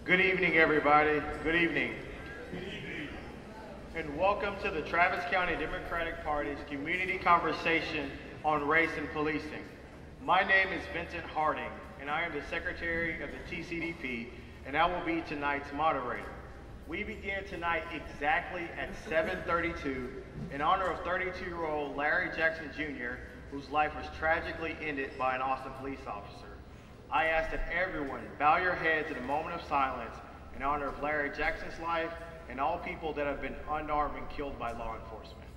Good evening, everybody. Good evening. And welcome to the Travis County Democratic Party's community conversation on race and policing. My name is Vincent Harding, and I am the Secretary of the TCDP, and I will be tonight's moderator. We begin tonight exactly at 7:32 in honor of 32-year-old Larry Jackson Jr., whose life was tragically ended by an Austin police officer. I ask that everyone bow your heads in a moment of silence in honor of Larry Jackson's life and all people that have been unarmed and killed by law enforcement.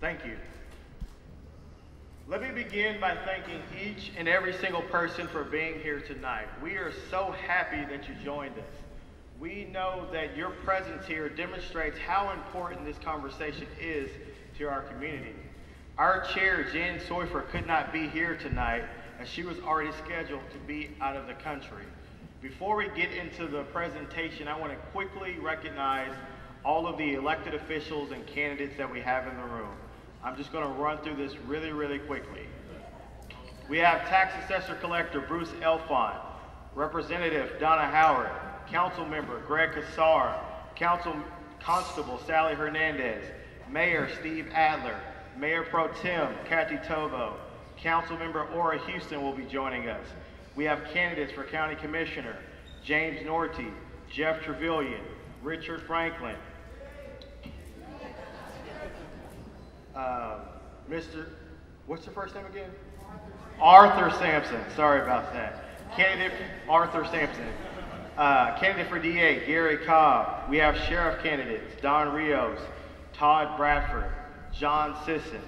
Thank you. Let me begin by thanking each and every single person for being here tonight. We are so happy that you joined us. We know that your presence here demonstrates how important this conversation is to our community. Our chair, Jen Soifer, could not be here tonight as she was already scheduled to be out of the country. Before we get into the presentation, I want to quickly recognize all of the elected officials and candidates that we have in the room. I'm just going to run through this really quickly. We have Tax Assessor Collector Bruce Elfont, Representative Donna Howard, Council Member Greg Kassar, Council Constable Sally Hernandez, Mayor Steve Adler, Mayor Pro Tem Kathy Tovo, Council Member Ora Houston will be joining us. We have candidates for County Commissioner James Norty, Jeff Trevelyan, Richard Franklin, what's the first name again? Arthur Sampson. Sorry about that. Candidate Arthur Sampson. Candidate for DA, Gary Cobb. We have sheriff candidates, Don Rios, Todd Bradford, John Sisson.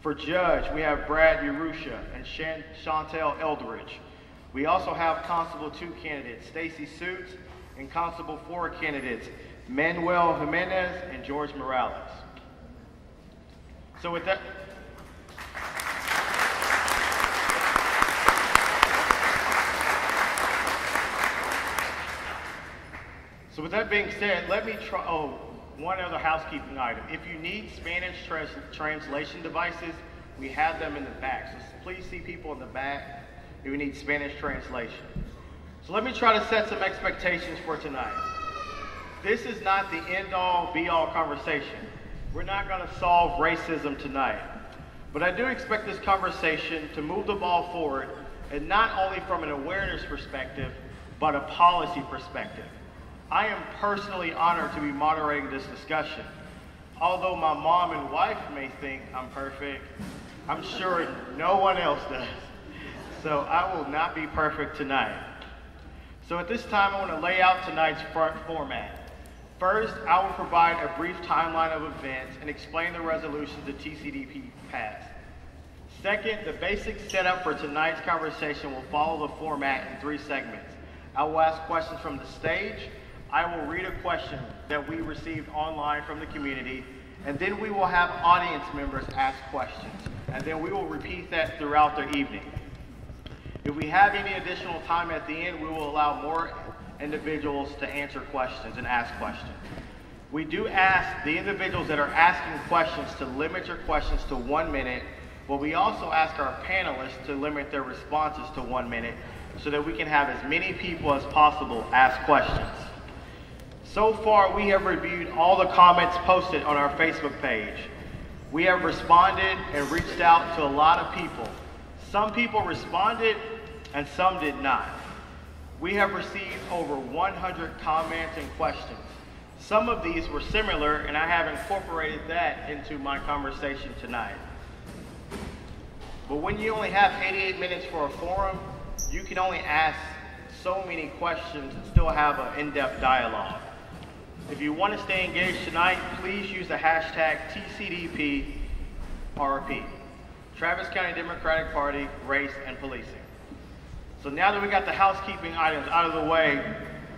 For judge, we have Brad Urusha and Chantel Eldridge. We also have Constable 2 candidates, Stacy Suits, and Constable 4 candidates, Manuel Jimenez and George Morales. So with that, being said, let me try, one other housekeeping item. If you need Spanish translation devices, we have them in the back. So please see people in the back if you need Spanish translation. So let me try to set some expectations for tonight. This is not the end-all, be-all conversation. We're not going to solve racism tonight. But I do expect this conversation to move the ball forward, and not only from an awareness perspective, but a policy perspective. I am personally honored to be moderating this discussion. Although my mom and wife may think I'm perfect, I'm sure no one else does. So I will not be perfect tonight. So at this time, I want to lay out tonight's format. First, I will provide a brief timeline of events and explain the resolutions the TCDP passed. Second, the basic setup for tonight's conversation will follow the format in 3 segments. I will ask questions from the stage, I will read a question that we received online from the community, and then we will have audience members ask questions, and then we will repeat that throughout the evening. If we have any additional time at the end, we will allow more individuals to answer questions and ask questions. We do ask the individuals that are asking questions to limit your questions to 1 minute, but we also ask our panelists to limit their responses to 1 minute so that we can have as many people as possible ask questions. So far, we have reviewed all the comments posted on our Facebook page. We have responded and reached out to a lot of people. Some people responded and some did not. We have received over 100 comments and questions. Some of these were similar, and I have incorporated that into my conversation tonight. But when you only have 88 minutes for a forum, you can only ask so many questions and still have an in-depth dialogue. If you want to stay engaged tonight, please use the hashtag TCDPRP, Travis County Democratic Party, Race and Policing. So now that we got the housekeeping items out of the way,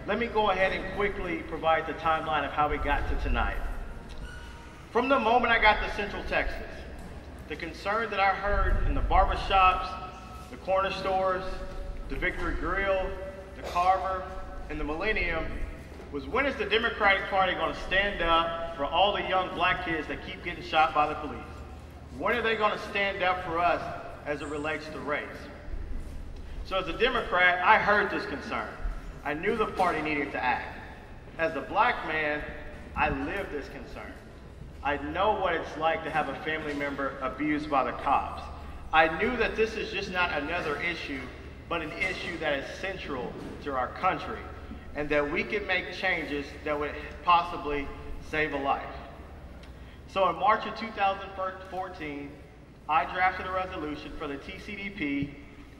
let me go ahead and quickly provide the timeline of how we got to tonight. From the moment I got to Central Texas, the concern that I heard in the barbershops, the corner stores, the Victory Grill, the Carver, and the Millennium was, when is the Democratic Party going to stand up for all the young black kids that keep getting shot by the police? When are they going to stand up for us as it relates to race? So as a Democrat, I heard this concern. I knew the party needed to act. As a black man, I live this concern. I know what it's like to have a family member abused by the cops. I knew that this is just not another issue, but an issue that is central to our country, and that we can make changes that would possibly save a life. So in March of 2014, I drafted a resolution for the TCDP,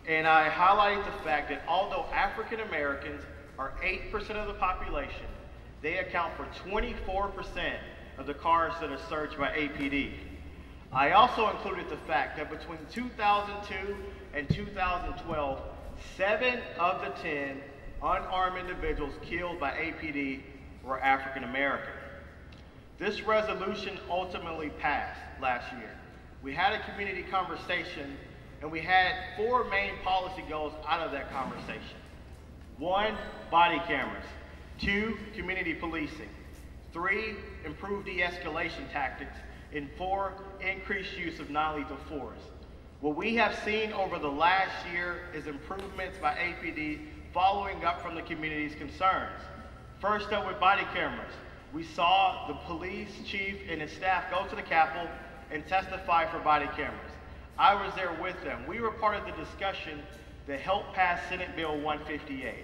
and I highlighted the fact that although African Americans are 8% of the population, they account for 24% of the cars that are searched by APD. I also included the fact that between 2002 and 2012, 7 of the 10 unarmed individuals killed by APD were African American. This resolution ultimately passed last year. We had a community conversation, and we had 4 main policy goals out of that conversation. 1, body cameras. 2, community policing. 3, improved de-escalation tactics. And 4, increased use of non-lethal force. What we have seen over the last year is improvements by APD following up from the community's concerns. First up with body cameras. We saw the police chief and his staff go to the Capitol and testify for body cameras. I was there with them. We were part of the discussion that helped pass Senate Bill 158.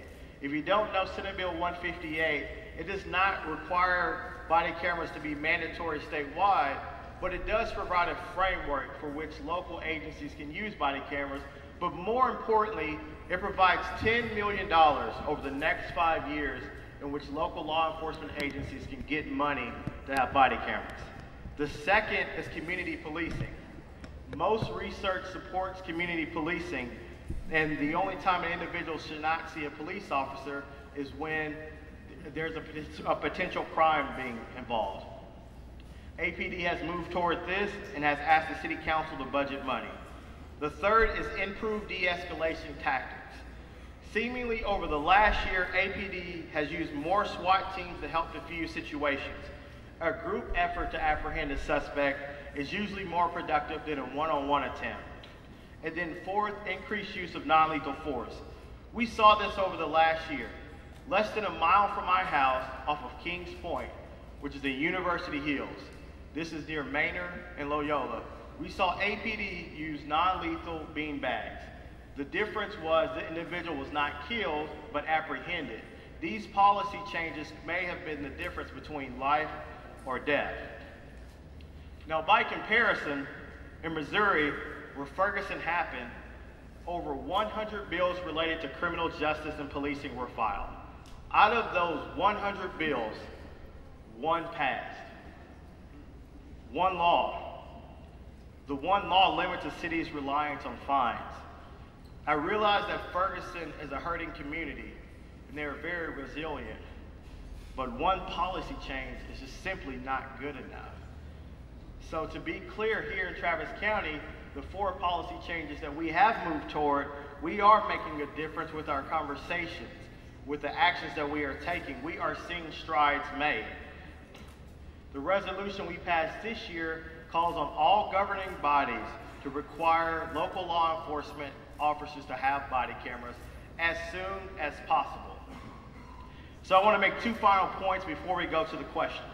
If you don't know Senate Bill 158, it does not require body cameras to be mandatory statewide, but it does provide a framework for which local agencies can use body cameras. But more importantly, it provides $10 million over the next 5 years in which local law enforcement agencies can get money to have body cameras. The second is community policing. Most research supports community policing, and the only time an individual should not see a police officer is when there's a potential crime being involved. APD has moved toward this and has asked the City Council to budget money. The third is improved de-escalation tactics. Seemingly over the last year, APD has used more SWAT teams to help defuse situations. A group effort to apprehend a suspect is usually more productive than a one-on-one attempt. And then fourth, increased use of non-lethal force. We saw this over the last year. Less than a mile from my house off of Kings Point, which is in University Hills. This is near Manor and Loyola. We saw APD use non-lethal bean bags. The difference was the individual was not killed, but apprehended. These policy changes may have been the difference between life or death. Now, by comparison, in Missouri, where Ferguson happened, over 100 bills related to criminal justice and policing were filed. Out of those 100 bills, 1 passed. 1 law. The 1 law limits the city's reliance on fines. I realize that Ferguson is a hurting community, and they're very resilient, but 1 policy change is just simply not good enough. So to be clear, here in Travis County, the 4 policy changes that we have moved toward, we are making a difference with our conversations, with the actions that we are taking. We are seeing strides made. The resolution we passed this year calls on all governing bodies to require local law enforcement officers to have body cameras as soon as possible. So I want to make 2 final points before we go to the questions.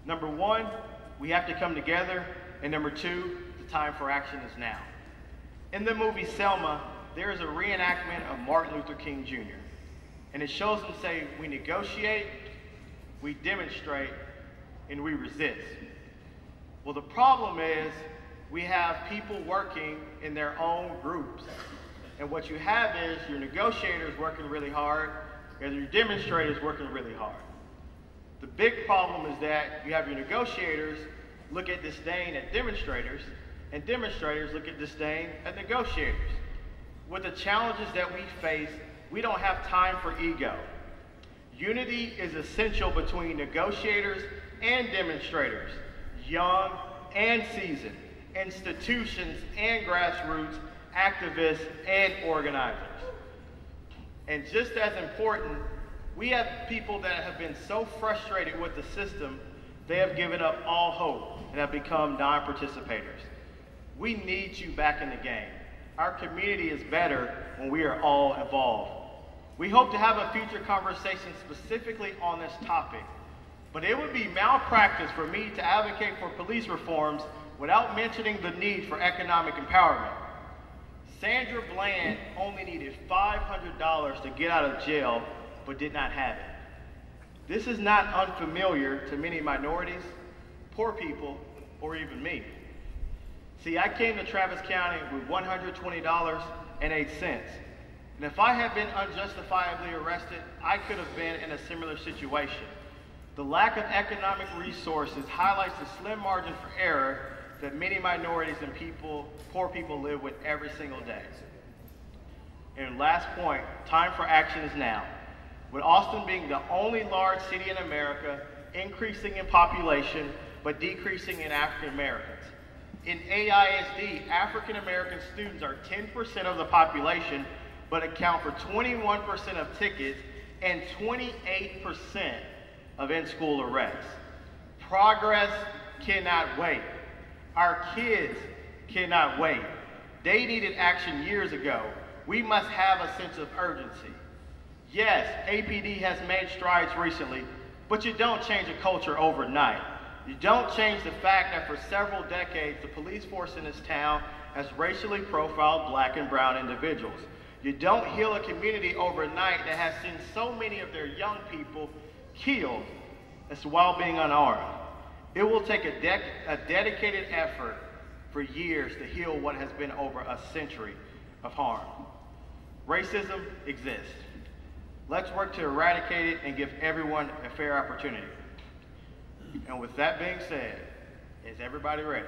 Number 1, we have to come together, and number 2, the time for action is now. In the movie Selma, there is a reenactment of Martin Luther King Jr. And it shows them say, we negotiate, we demonstrate, and we resist. Well, the problem is we have people working in their own groups. And what you have is your negotiators working really hard, and your demonstrators working really hard. The big problem is that you have your negotiators look at disdain at demonstrators, and demonstrators look at disdain at negotiators. With the challenges that we face, we don't have time for ego. Unity is essential between negotiators and demonstrators, young and seasoned, institutions and grassroots, activists and organizers. And just as important, we have people that have been so frustrated with the system, they have given up all hope and have become non-participators. We need you back in the game. Our community is better when we are all involved. We hope to have a future conversation specifically on this topic, but it would be malpractice for me to advocate for police reforms without mentioning the need for economic empowerment. Sandra Bland only needed $500 to get out of jail, but did not have it. This is not unfamiliar to many minorities, poor people, or even me. See, I came to Travis County with $120.08, and if I had been unjustifiably arrested, I could have been in a similar situation. The lack of economic resources highlights the slim margin for error that many minorities and poor people live with every single day. And last point, time for action is now. With Austin being the only large city in America, increasing in population, but decreasing in African Americans. In AISD, African American students are 10% of the population, but account for 21% of tickets and 28% of in-school arrests. Progress cannot wait. Our kids cannot wait. They needed action years ago. We must have a sense of urgency. Yes, APD has made strides recently, but you don't change a culture overnight. You don't change the fact that for several decades, the police force in this town has racially profiled black and brown individuals. You don't heal a community overnight that has seen so many of their young people killed as while being unarmed. It will take a dedicated effort for years to heal what has been over a century of harm. Racism exists. Let's work to eradicate it and give everyone a fair opportunity. And with that being said, is everybody ready?